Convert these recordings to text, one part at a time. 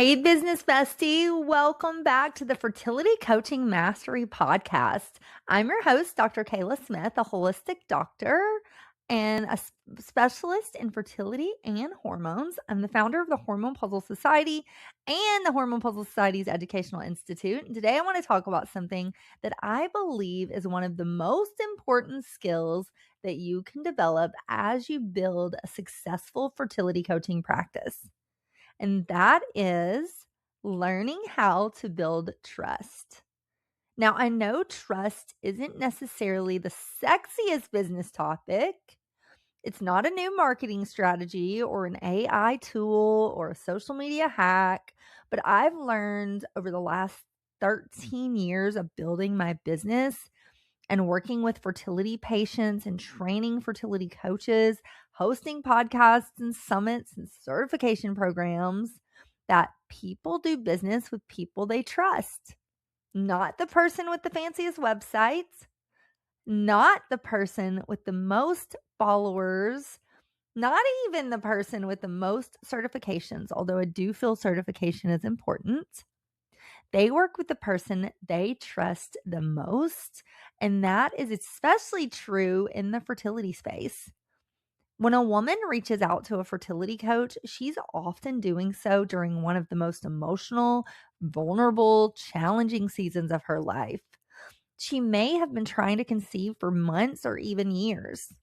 Hey, business bestie. Welcome back to the Fertility Coaching Mastery Podcast. I'm your host, Dr. Kela Smith, a holistic doctor and a specialist in fertility and hormones. I'm the founder of the Hormone Puzzle Society and the Hormone Puzzle Society's Educational Institute. And today I want to talk about something that I believe is one of the most important skills that you can develop as you build a successful fertility coaching practice. And that is learning how to build trust. Now, I know trust isn't necessarily the sexiest business topic. It's not a new marketing strategy or an AI tool or a social media hack, but I've learned over the last 13 years of building my business and working with fertility patients and training fertility coaches, hosting podcasts and summits and certification programs, that people do business with people they trust. Not the person with the fanciest websites, not the person with the most followers, not even the person with the most certifications, although I do feel certification is important. They work with the person they trust the most, and that is especially true in the fertility space. When a woman reaches out to a fertility coach, she's often doing so during one of the most emotional, vulnerable, challenging seasons of her life. She may have been trying to conceive for months or even years.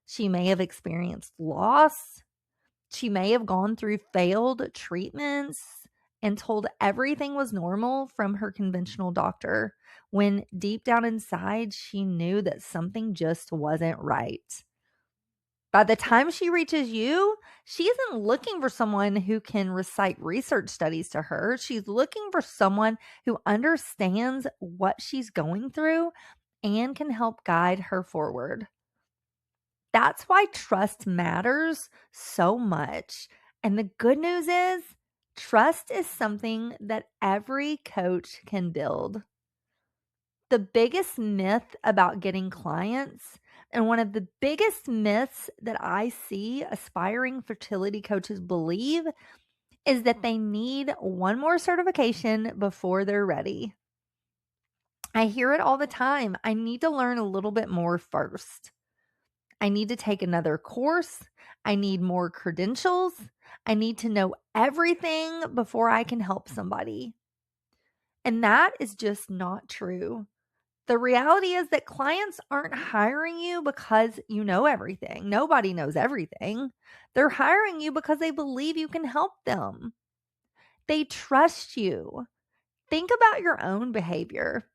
She may have experienced loss. She may have gone through failed treatments and told everything was normal from her conventional doctor, when deep down inside, she knew that something just wasn't right. By the time she reaches you, she isn't looking for someone who can recite research studies to her. She's looking for someone who understands what she's going through and can help guide her forward. That's why trust matters so much. And the good news is, trust is something that every coach can build. The biggest myth about getting clients, and one of the biggest myths that I see aspiring fertility coaches believe, is that they need one more certification before they're ready. I hear it all the time. I need to learn a little bit more first. I need to take another course. I need more credentials. I need to know everything before I can help somebody. And that is just not true. The reality is that clients aren't hiring you because you know everything. Nobody knows everything. They're hiring you because they believe you can help them. They trust you. Think about your own behavior.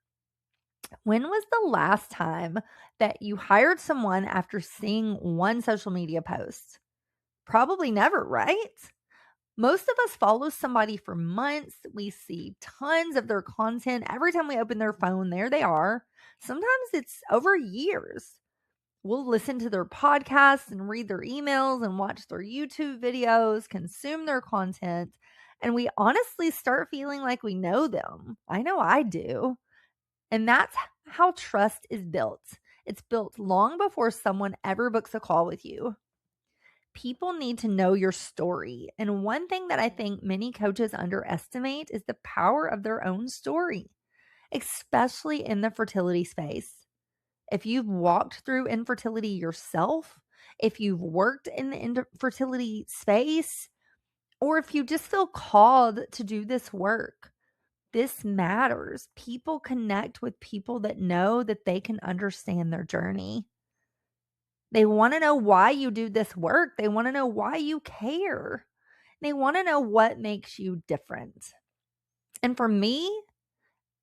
When was the last time that you hired someone after seeing one social media post? Probably never, right? Most of us follow somebody for months. We see tons of their content. Every time we open their phone, there they are. Sometimes it's over years. We'll listen to their podcasts and read their emails and watch their YouTube videos, consume their content, and we honestly start feeling like we know them. I know I do. And that's how trust is built. It's built long before someone ever books a call with you. People need to know your story. And one thing that I think many coaches underestimate is the power of their own story, especially in the fertility space. If you've walked through infertility yourself, if you've worked in the infertility space, or if you just feel called to do this work, this matters. People connect with people that know that they can understand their journey. They want to know why you do this work. They want to know why you care. They want to know what makes you different. And for me,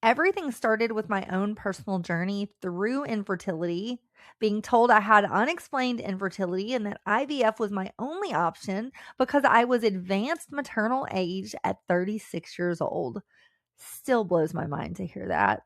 everything started with my own personal journey through infertility, being told I had unexplained infertility and that IVF was my only option because I was advanced maternal age at 36 years old. Still blows my mind to hear that.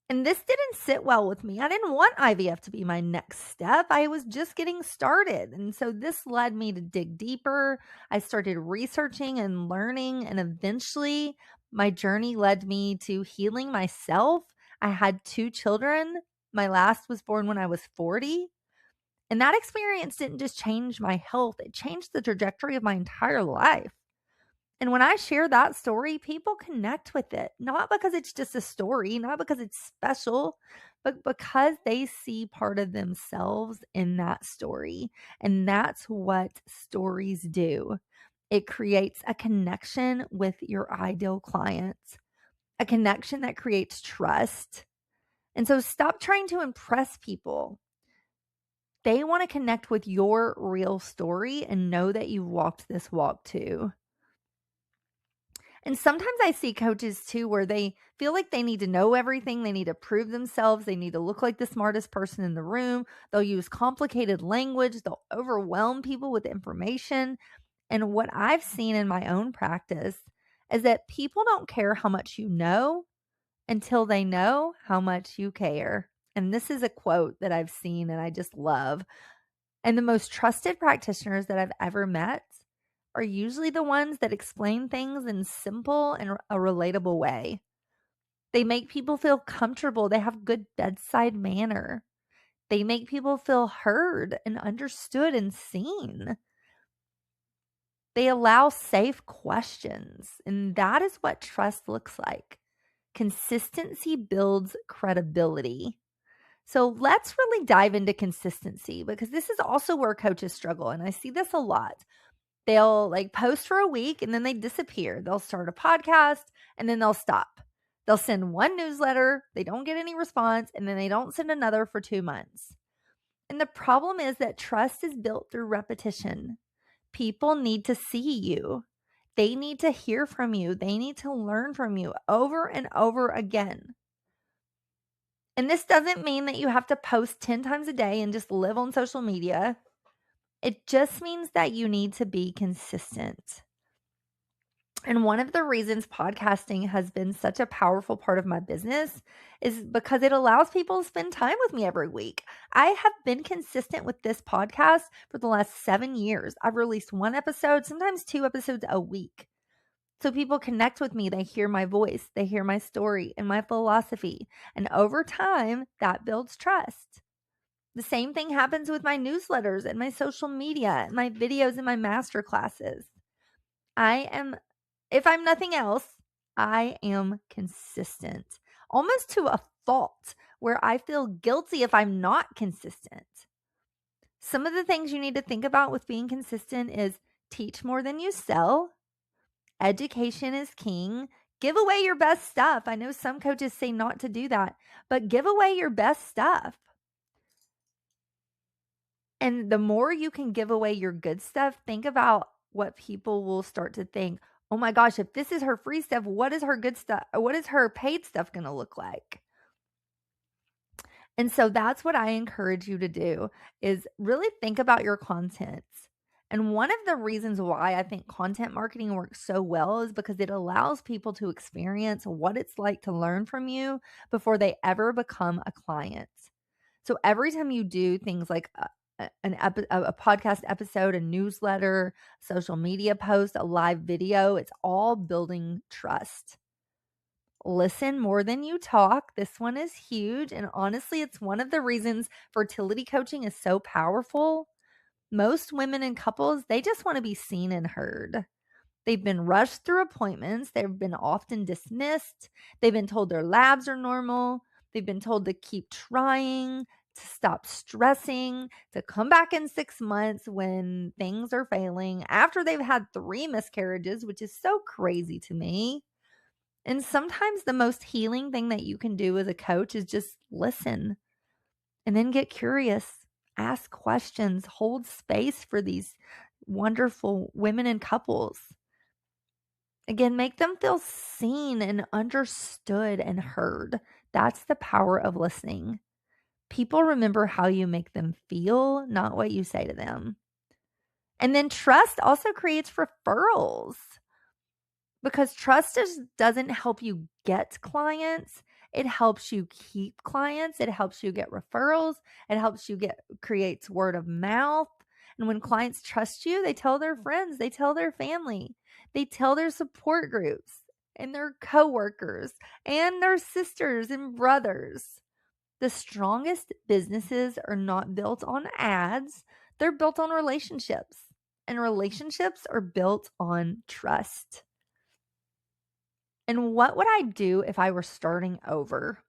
And this didn't sit well with me. I didn't want IVF to be my next step. I was just getting started. And so this led me to dig deeper. I started researching and learning, and eventually my journey led me to healing myself. I had 2 children. My last was born when I was 40. And that experience didn't just change my health, it changed the trajectory of my entire life. And when I share that story, people connect with it, not because it's just a story, not because it's special, but because they see part of themselves in that story. And that's what stories do. It creates a connection with your ideal clients, a connection that creates trust. And so stop trying to impress people. They want to connect with your real story and know that you've walked this walk too. And sometimes I see coaches too where they feel like they need to know everything. They need to prove themselves. They need to look like the smartest person in the room. They'll use complicated language. They'll overwhelm people with information. And what I've seen in my own practice is that people don't care how much you know until they know how much you care. And this is a quote that I've seen and I just love. And the most trusted practitioners that I've ever met are usually the ones that explain things in simple and a relatable way. They make people feel comfortable. They have good bedside manner. They make people feel heard and understood and seen. They allow safe questions. And that is what trust looks like. Consistency builds credibility. So let's really dive into consistency because this is also where coaches struggle. And I see this a lot. They'll like post for a week and then they disappear. They'll start a podcast and then they'll stop. They'll send one newsletter, they don't get any response, and then they don't send another for 2 months. And the problem is that trust is built through repetition. People need to see you. They need to hear from you. They need to learn from you over and over again. And this doesn't mean that you have to post 10 times a day and just live on social media. It just means that you need to be consistent. And one of the reasons podcasting has been such a powerful part of my business is because it allows people to spend time with me every week. I have been consistent with this podcast for the last 7 years. I've released 1 episode, sometimes 2 episodes a week. So people connect with me. They hear my voice. They hear my story and my philosophy. And over time, that builds trust. The same thing happens with my newsletters and my social media, and my videos and my master classes. If I'm nothing else, I am consistent, almost to a fault where I feel guilty if I'm not consistent. Some of the things you need to think about with being consistent is teach more than you sell. Education is king. Give away your best stuff. I know some coaches say not to do that, but give away your best stuff. And the more you can give away your good stuff, think about what people will start to think. Oh my gosh, if this is her free stuff, what is her good stuff? What is her paid stuff going to look like? And so that's what I encourage you to do is really think about your content. And one of the reasons why I think content marketing works so well is because it allows people to experience what it's like to learn from you before they ever become a client. So every time you do things like a podcast episode, a newsletter, social media post, a live video, it's all building trust. Listen more than you talk. This one is huge. And honestly, it's one of the reasons fertility coaching is so powerful. Most women and couples, they just want to be seen and heard. They've been rushed through appointments. They've been often dismissed. They've been told their labs are normal. They've been told to keep trying, to stop stressing, to come back in 6 months when things are failing after they've had 3 miscarriages, which is so crazy to me. And sometimes the most healing thing that you can do as a coach is just listen and then get curious, ask questions, hold space for these wonderful women and couples. Again, make them feel seen and understood and heard. That's the power of listening. People remember how you make them feel, not what you say to them. And then trust also creates referrals because trust doesn't help you get clients. It helps you keep clients. It helps you get referrals. It helps you creates word of mouth. And when clients trust you, they tell their friends, they tell their family, they tell their support groups and their coworkers and their sisters and brothers. The strongest businesses are not built on ads. They're built on relationships. And relationships are built on trust. And what would I do if I were starting over?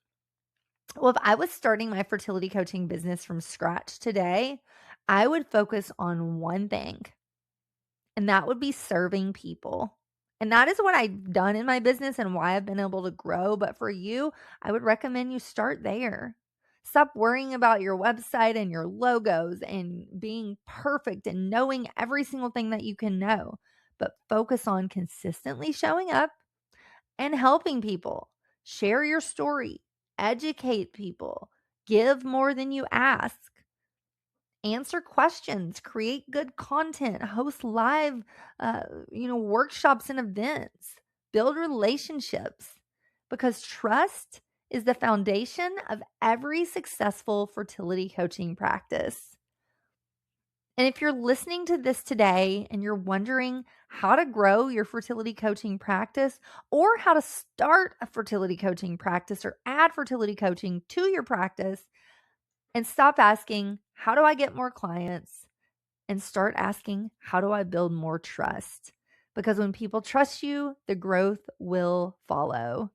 Well, if I was starting my fertility coaching business from scratch today, I would focus on one thing, and that would be serving people. And that is what I've done in my business and why I've been able to grow. But for you, I would recommend you start there. Stop worrying about your website and your logos and being perfect and knowing every single thing that you can know, but focus on consistently showing up and helping people. Share your story, educate people, give more than you ask, answer questions, create good content, host live, workshops and events, build relationships, because trust is the foundation of every successful fertility coaching practice. And if you're listening to this today and you're wondering how to grow your fertility coaching practice or how to start a fertility coaching practice or add fertility coaching to your practice, and stop asking, how do I get more clients? And start asking, how do I build more trust? Because when people trust you, the growth will follow.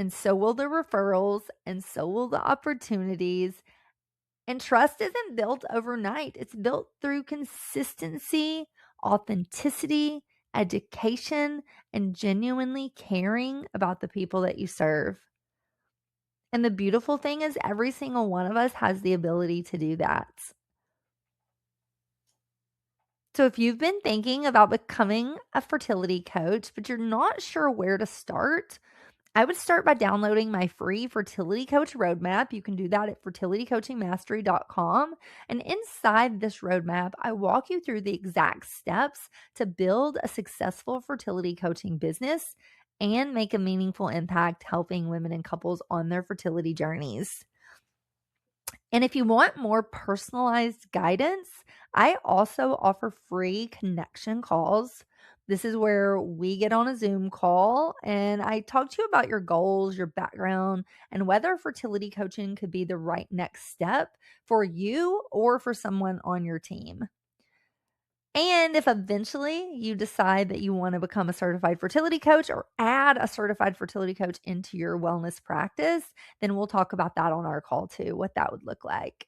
And so will the referrals, and so will the opportunities. And trust isn't built overnight. It's built through consistency, authenticity, education, and genuinely caring about the people that you serve. And the beautiful thing is every single one of us has the ability to do that. So if you've been thinking about becoming a fertility coach, but you're not sure where to start, I would start by downloading my free fertility coach roadmap. You can do that at fertilitycoachingmastery.com. And inside this roadmap, I walk you through the exact steps to build a successful fertility coaching business and make a meaningful impact helping women and couples on their fertility journeys. And if you want more personalized guidance, I also offer free connection calls. This is where we get on a Zoom call and I talk to you about your goals, your background, and whether fertility coaching could be the right next step for you or for someone on your team. And if eventually you decide that you want to become a certified fertility coach or add a certified fertility coach into your wellness practice, then we'll talk about that on our call too, what that would look like.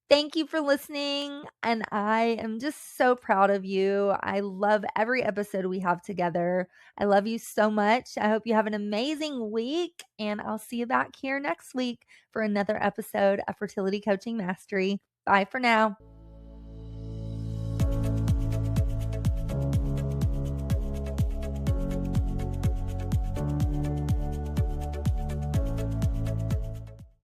Thank you for listening. And I am just so proud of you. I love every episode we have together. I love you so much. I hope you have an amazing week. And I'll see you back here next week for another episode of Fertility Coaching Mastery. Bye for now.